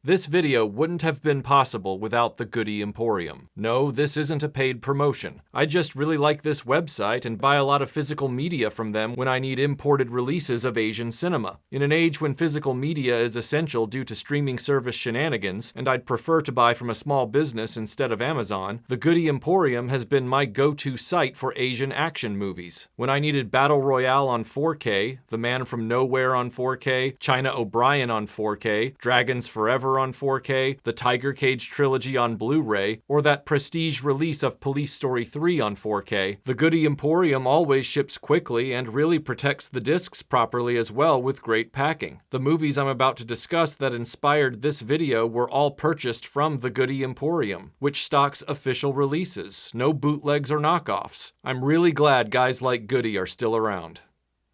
This video wouldn't have been possible without the Goody Emporium. No, this isn't a paid promotion. I just really like this website and buy a lot of physical media from them when I need imported releases of Asian cinema. In an age when physical media is essential due to streaming service shenanigans, and I'd prefer to buy from a small business instead of Amazon, the Goody Emporium has been my go-to site for Asian action movies. When I needed Battle Royale on 4K, The Man from Nowhere on 4K, China O'Brien on 4K, Dragons Forever on 4K, the Tiger Cage trilogy on Blu-ray, or that prestige release of Police Story 3 on 4K, the Goody Emporium always ships quickly and really protects the discs properly as well with great packing. The movies I'm about to discuss that inspired this video were all purchased from the Goody Emporium, which stocks official releases, no bootlegs or knockoffs. I'm really glad guys like Goody are still around.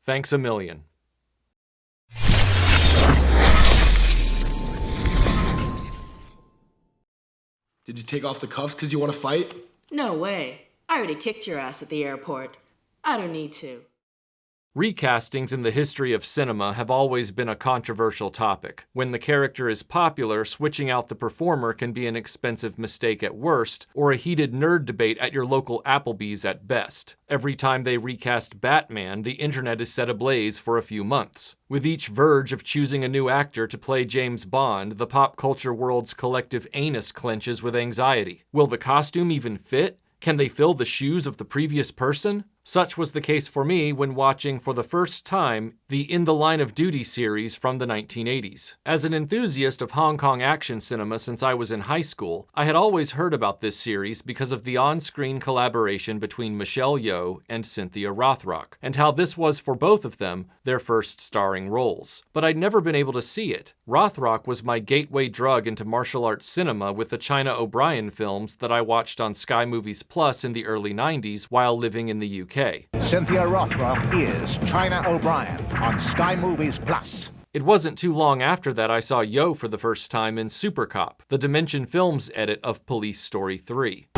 Thanks a million. Did you take off the cuffs because you want to fight? No way. I already kicked your ass at the airport. I don't need to. Recastings in the history of cinema have always been a controversial topic. When the character is popular, switching out the performer can be an expensive mistake at worst, or a heated nerd debate at your local Applebee's at best. Every time they recast Batman, the internet is set ablaze for a few months. With each verge of choosing a new actor to play James Bond, the pop culture world's collective anus clenches with anxiety. Will the costume even fit? Can they fill the shoes of the previous person? Such was the case for me when watching for the first time the In the Line of Duty series from the 1980s. As an enthusiast of Hong Kong action cinema since I was in high school, I had always heard about this series because of the on-screen collaboration between Michelle Yeoh and Cynthia Rothrock, and how this was for both of them their first starring roles. But I'd never been able to see it. Rothrock was my gateway drug into martial arts cinema with the China O'Brien films that I watched on Sky Movies Plus in the early 90s while living in the UK. Cynthia Rothrock is China O'Brien on Sky Movies Plus. It wasn't too long after that I saw Yeoh for the first time in Super Cop, the Dimension Films edit of Police Story 3.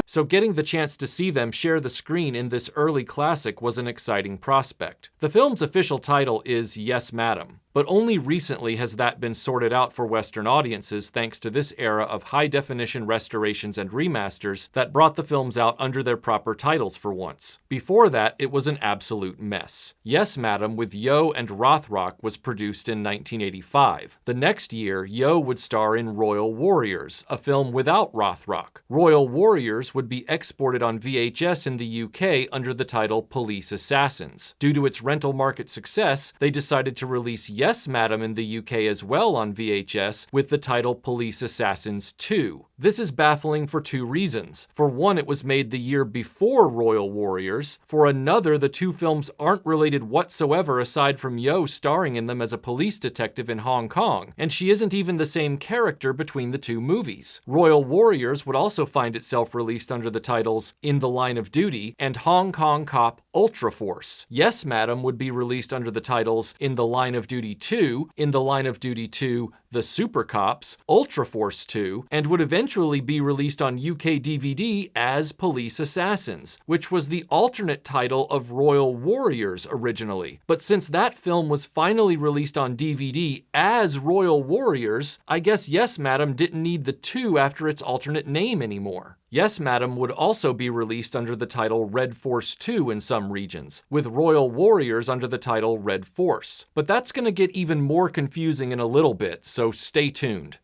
So getting the chance to see them share the screen in this early classic was an exciting prospect. The film's official title is Yes, Madam, but only recently has that been sorted out for Western audiences thanks to this era of high-definition restorations and remasters that brought the films out under their proper titles for once. Before that, it was an absolute mess. Yes, Madam with Yeoh and Rothrock was produced in 1985. The next year, Yeoh would star in Royal Warriors, a film without Rothrock. Royal Warriors would be exported on VHS in the UK under the title Police Assassins. Due to its rental market success, they decided to release Yes, Madam in the UK as well on VHS with the title Police Assassins 2. This is baffling for two reasons. For one, it was made the year before Royal Warriors. For another, the two films aren't related whatsoever aside from Yeoh starring in them as a police detective in Hong Kong, and she isn't even the same character between the two movies. Royal Warriors would also find itself released under the titles In the Line of Duty and Hong Kong Cop Ultra Force. Yes, Madam would be released under the titles In the Line of Duty 2, In the Line of Duty 2, The Super Cops, Ultra Force 2, and would eventually be released on UK DVD as Police Assassins, which was the alternate title of Royal Warriors originally. But since that film was finally released on DVD as Royal Warriors, I guess Yes, Madam didn't need the 2 after its alternate name anymore. Yes, Madam would also be released under the title Red Force 2 in some regions, with Royal Warriors under the title Red Force. But that's gonna get even more confusing in a little bit, so stay tuned.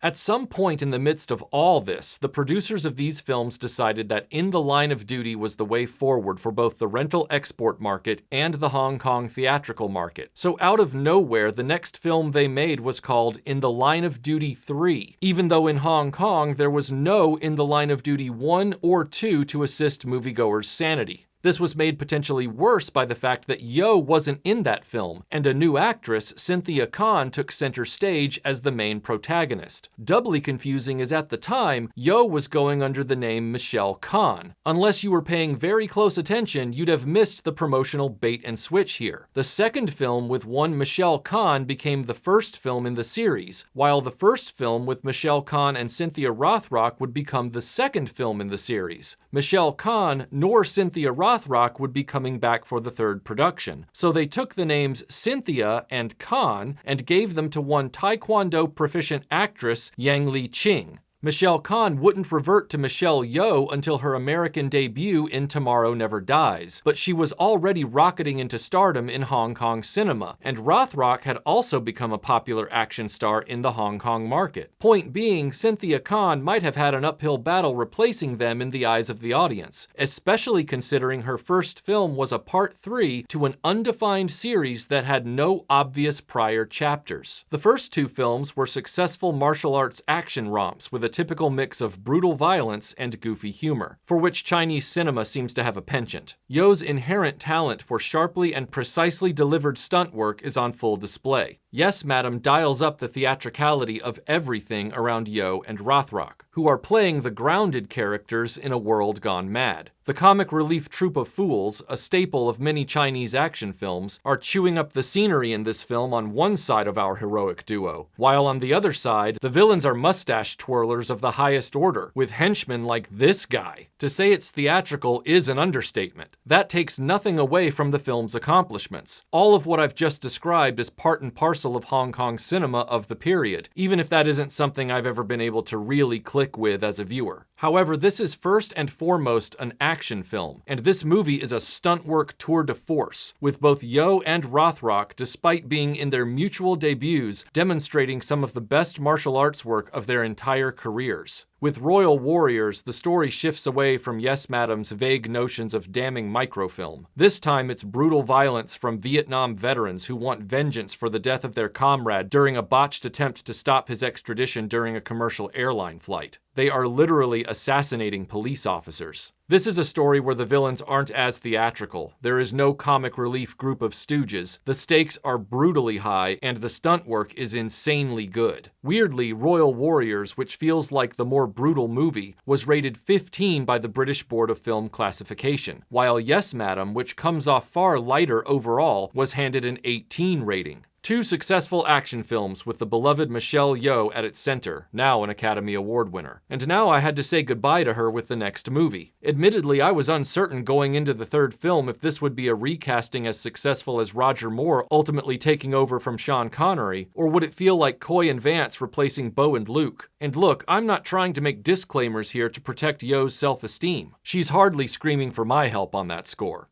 At some point in the midst of all this, the producers of these films decided that In the Line of Duty was the way forward for both the rental export market and the Hong Kong theatrical market. So out of nowhere, the next film they made was called In the Line of Duty 3, even though in Hong Kong there was no In the Line of Duty 1 or 2 to assist moviegoers' sanity. This was made potentially worse by the fact that Yeoh wasn't in that film, and a new actress, Cynthia Khan, took center stage as the main protagonist. Doubly confusing is at the time, Yeoh was going under the name Michelle Khan. Unless you were paying very close attention, you'd have missed the promotional bait and switch here. The second film with one Michelle Khan became the first film in the series, while the first film with Michelle Khan and Cynthia Rothrock would become the second film in the series. Michelle Khan nor Cynthia Rothrock Rothrock would be coming back for the third production, so they took the names Cynthia and Khan and gave them to one Taekwondo proficient actress, Yang Li Ching. Michelle Khan wouldn't revert to Michelle Yeoh until her American debut in Tomorrow Never Dies, but she was already rocketing into stardom in Hong Kong cinema, and Rothrock had also become a popular action star in the Hong Kong market. Point being, Cynthia Khan might have had an uphill battle replacing them in the eyes of the audience, especially considering her first film was a part 3 to an undefined series that had no obvious prior chapters. The first 2 films were successful martial arts action romps with a typical mix of brutal violence and goofy humor, for which Chinese cinema seems to have a penchant. Yeoh's inherent talent for sharply and precisely delivered stunt work is on full display. Yes, Madam dials up the theatricality of everything around Yeoh and Rothrock, who are playing the grounded characters in a world gone mad. The comic relief troupe of fools, a staple of many Chinese action films, are chewing up the scenery in this film on one side of our heroic duo, while on the other side, the villains are mustache twirlers of the highest order, with henchmen like this guy. To say it's theatrical is an understatement. That takes nothing away from the film's accomplishments. All of what I've just described is part and parcel of Hong Kong cinema of the period, even if that isn't something I've ever been able to really click with as a viewer. However, this is first and foremost an action film, and this movie is a stunt work tour de force, with both Yeoh and Rothrock, despite being in their mutual debuts, demonstrating some of the best martial arts work of their entire careers. With Royal Warriors, the story shifts away from Yes Madam's vague notions of damning microfilm. This time it's brutal violence from Vietnam veterans who want vengeance for the death of their comrade during a botched attempt to stop his extradition during a commercial airline flight. They are literally assassinating police officers. This is a story where the villains aren't as theatrical. There is no comic relief group of stooges. The stakes are brutally high, and the stunt work is insanely good. Weirdly, Royal Warriors, which feels like the more brutal movie, was rated 15 by the British Board of Film Classification, while Yes Madam, which comes off far lighter overall, was handed an 18 rating. 2 successful action films with the beloved Michelle Yeoh at its center, now an Academy Award winner. And now I had to say goodbye to her with the next movie. Admittedly, I was uncertain going into the third film if this would be a recasting as successful as Roger Moore ultimately taking over from Sean Connery, or would it feel like Coy and Vance replacing Bo and Luke? And look, I'm not trying to make disclaimers here to protect Yeoh's self-esteem. She's hardly screaming for my help on that score.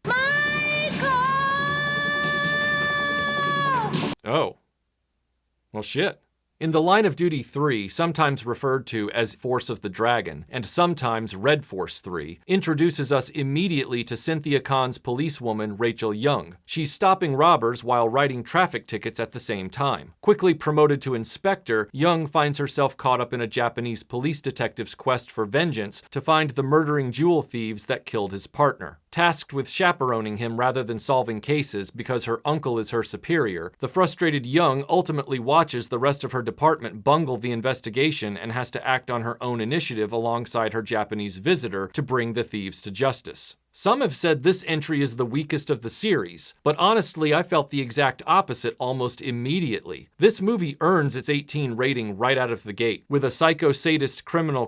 Oh. Well, shit. In The Line of Duty 3, sometimes referred to as Force of the Dragon, and sometimes Red Force 3, introduces us immediately to Cynthia Khan's policewoman Rachel Yeoh. She's stopping robbers while writing traffic tickets at the same time. Quickly promoted to inspector, Yeoh finds herself caught up in a Japanese police detective's quest for vengeance to find the murdering jewel thieves that killed his partner. Tasked with chaperoning him rather than solving cases because her uncle is her superior, the frustrated Yeoh ultimately watches the rest of her department bungle the investigation and has to act on her own initiative alongside her Japanese visitor to bring the thieves to justice. Some have said this entry is the weakest of the series, but honestly I felt the exact opposite almost immediately. This movie earns its 18 rating right out of the gate, with a psycho-sadist criminal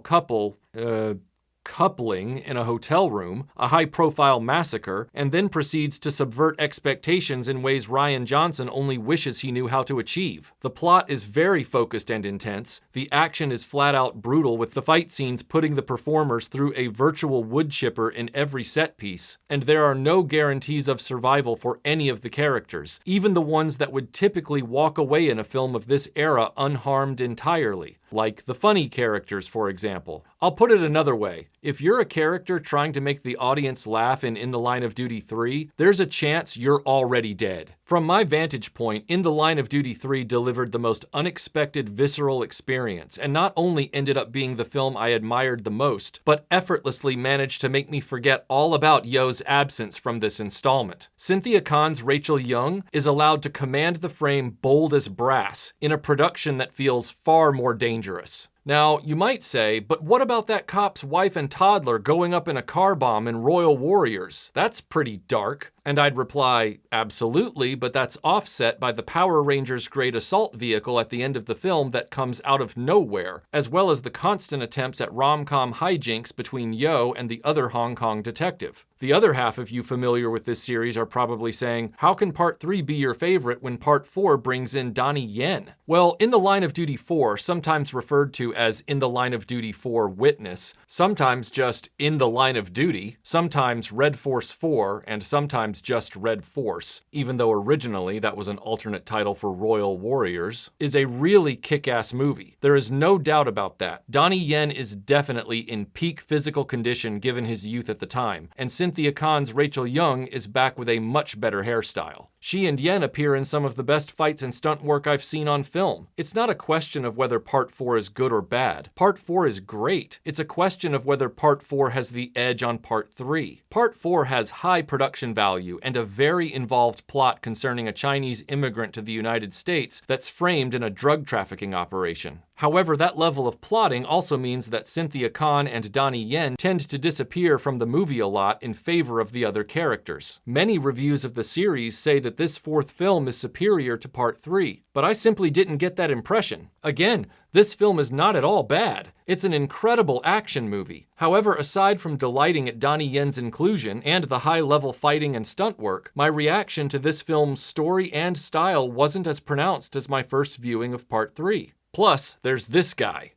coupling in a hotel room, a high-profile massacre, and then proceeds to subvert expectations in ways Rian Johnson only wishes he knew how to achieve. The plot is very focused and intense, the action is flat-out brutal with the fight scenes putting the performers through a virtual wood chipper in every set piece, and there are no guarantees of survival for any of the characters, even the ones that would typically walk away in a film of this era unharmed entirely. Like the funny characters, for example. I'll put it another way. If you're a character trying to make the audience laugh in The Line of Duty 3, there's a chance you're already dead. From my vantage point, In the Line of Duty 3 delivered the most unexpected visceral experience, and not only ended up being the film I admired the most, but effortlessly managed to make me forget all about Yeoh's absence from this installment. Cynthia Khan's Rachel Yeoh is allowed to command the frame bold as brass, in a production that feels far more dangerous. Now, you might say, but what about that cop's wife and toddler going up in a car bomb in Royal Warriors? That's pretty dark. And I'd reply, absolutely, but that's offset by the Power Rangers grade assault vehicle at the end of the film that comes out of nowhere, as well as the constant attempts at rom-com hijinks between Yeoh and the other Hong Kong detective. The other half of you familiar with this series are probably saying, how can Part 3 be your favorite when Part 4 brings in Donnie Yen? Well, In the Line of Duty 4, sometimes referred to as In the Line of Duty 4 Witness, sometimes just In the Line of Duty, sometimes Red Force 4, and sometimes just Red Force, even though originally that was an alternate title for Royal Warriors, is a really kick-ass movie. There is no doubt about that. Donnie Yen is definitely in peak physical condition given his youth at the time, and Cynthia Kahn's Rachel Yeoh is back with a much better hairstyle. She and Yen appear in some of the best fights and stunt work I've seen on film. It's not a question of whether Part 4 is good or bad. Part 4 is great. It's a question of whether Part 4 has the edge on Part 3. Part 4 has high production value and a very involved plot concerning a Chinese immigrant to the United States that's framed in a drug trafficking operation. However, that level of plotting also means that Cynthia Kahn and Donnie Yen tend to disappear from the movie a lot in favor of the other characters. Many reviews of the series say that this fourth film is superior to Part 3, but I simply didn't get that impression. Again, this film is not at all bad. It's an incredible action movie. However, aside from delighting at Donnie Yen's inclusion and the high-level fighting and stunt work, my reaction to this film's story and style wasn't as pronounced as my first viewing of Part 3. Plus, there's this guy.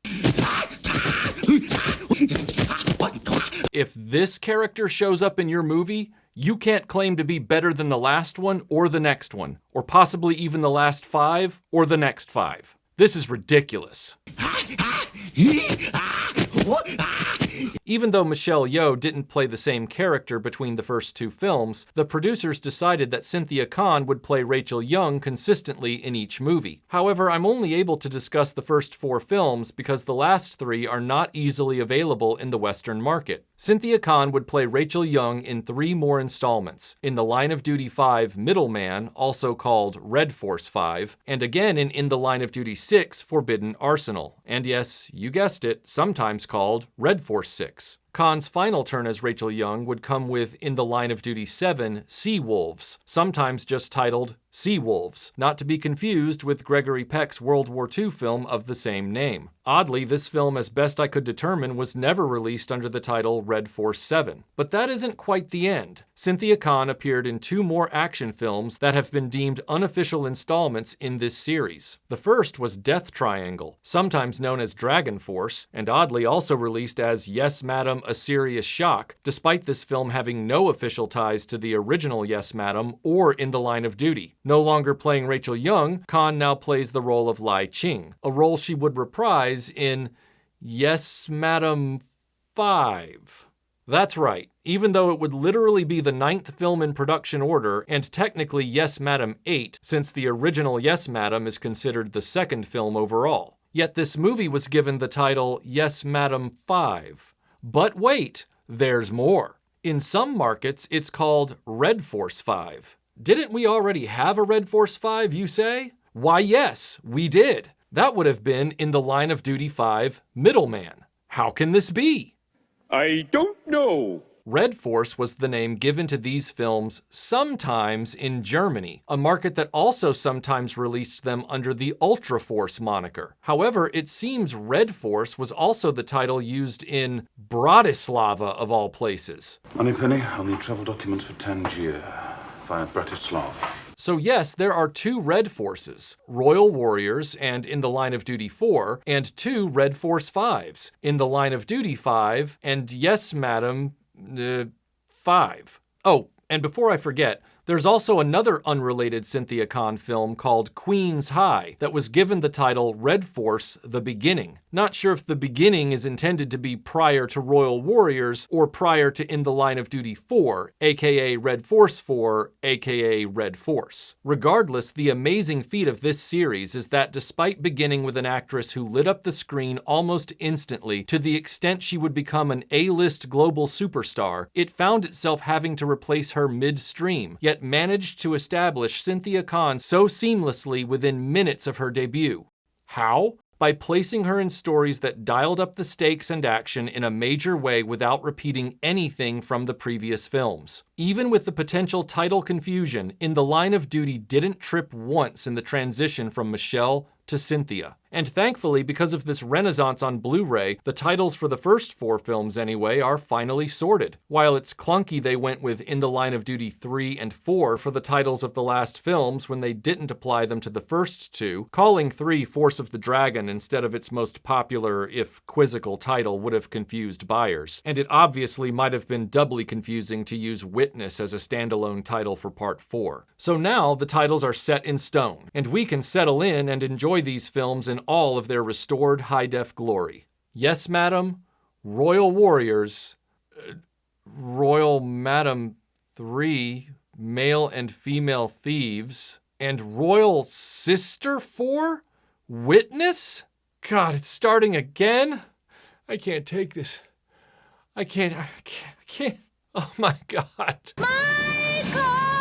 If this character shows up in your movie, you can't claim to be better than the last one or the next one, or possibly even the last 5 or the next 5. This is ridiculous. Even though Michelle Yeoh didn't play the same character between the first 2 films, the producers decided that Cynthia Kahn would play Rachel Yeoh consistently in each movie. However, I'm only able to discuss the first 4 films because the last 3 are not easily available in the Western market. Cynthia Kahn would play Rachel Yeoh in 3 more installments, in the Line of Duty 5 Middleman, also called Red Force 5, and again in the Line of Duty 6 Forbidden Arsenal, and yes, you guessed it, sometimes called Red Force 6. Kahn's final turn as Rachel Yeoh would come with In the Line of Duty 7 Sea Wolves, sometimes just titled Sea Wolves, not to be confused with Gregory Peck's World War II film of the same name. Oddly, this film, as best I could determine, was never released under the title Red Force 7. But that isn't quite the end. Cynthia Kahn appeared in 2 more action films that have been deemed unofficial installments in this series. The first was Death Triangle, sometimes known as Dragon Force, and oddly also released as Yes Madam, A Serious Shock, despite this film having no official ties to the original Yes Madam or In the Line of Duty. No longer playing Rachel Yeoh, Kahn now plays the role of Lai Ching, a role she would reprise in Yes Madam 5. That's right, even though it would literally be the 9th film in production order, and technically Yes Madam 8, since the original Yes Madam is considered the 2nd film overall. Yet this movie was given the title Yes Madam 5. But wait, there's more. In some markets, it's called Red Force 5. Didn't we already have a Red Force 5, you say? Why, yes, we did. That would have been in the Line of Duty 5 Middleman. How can this be? I don't know. Red Force was the name given to these films sometimes in Germany, a market that also sometimes released them under the Ultra Force moniker. However, it seems Red Force was also the title used in Bratislava, of all places. Moneypenny, I'll need travel documents for Tangier via Bratislava. So yes, there are 2 Red Forces, Royal Warriors and In the Line of Duty 4, and 2 Red Force 5s, In the Line of Duty 5 and Yes Madam 5. Oh, and before I forget, there's also another unrelated Cynthia Kahn film called Queen's High that was given the title Red Force: The Beginning. Not sure if The Beginning is intended to be prior to Royal Warriors or prior to In the Line of Duty 4, aka Red Force 4, aka Red Force. Regardless, the amazing feat of this series is that despite beginning with an actress who lit up the screen almost instantly to the extent she would become an A-list global superstar, it found itself having to replace her midstream, yet managed to establish Cynthia Kahn so seamlessly within minutes of her debut. How? By placing her in stories that dialed up the stakes and action in a major way without repeating anything from the previous films. Even with the potential title confusion, In the Line of Duty didn't trip once in the transition from Michelle to Cynthia. And thankfully, because of this renaissance on Blu-ray, the titles for the first 4 films anyway are finally sorted. While it's clunky they went with In the Line of Duty 3 and 4 for the titles of the last films when they didn't apply them to the first 2, calling 3 Force of the Dragon instead of its most popular, if quizzical, title would have confused buyers. And it obviously might have been doubly confusing to use Witness as a standalone title for Part 4. So now the titles are set in stone, and we can settle in and enjoy these films in all of their restored high-def glory. Yes, Madam, Royal Warriors, Royal Madam 3, Male and Female Thieves, and Royal Sister 4? Witness? God, it's starting again? I can't take this. I can't. Oh my God. Michael!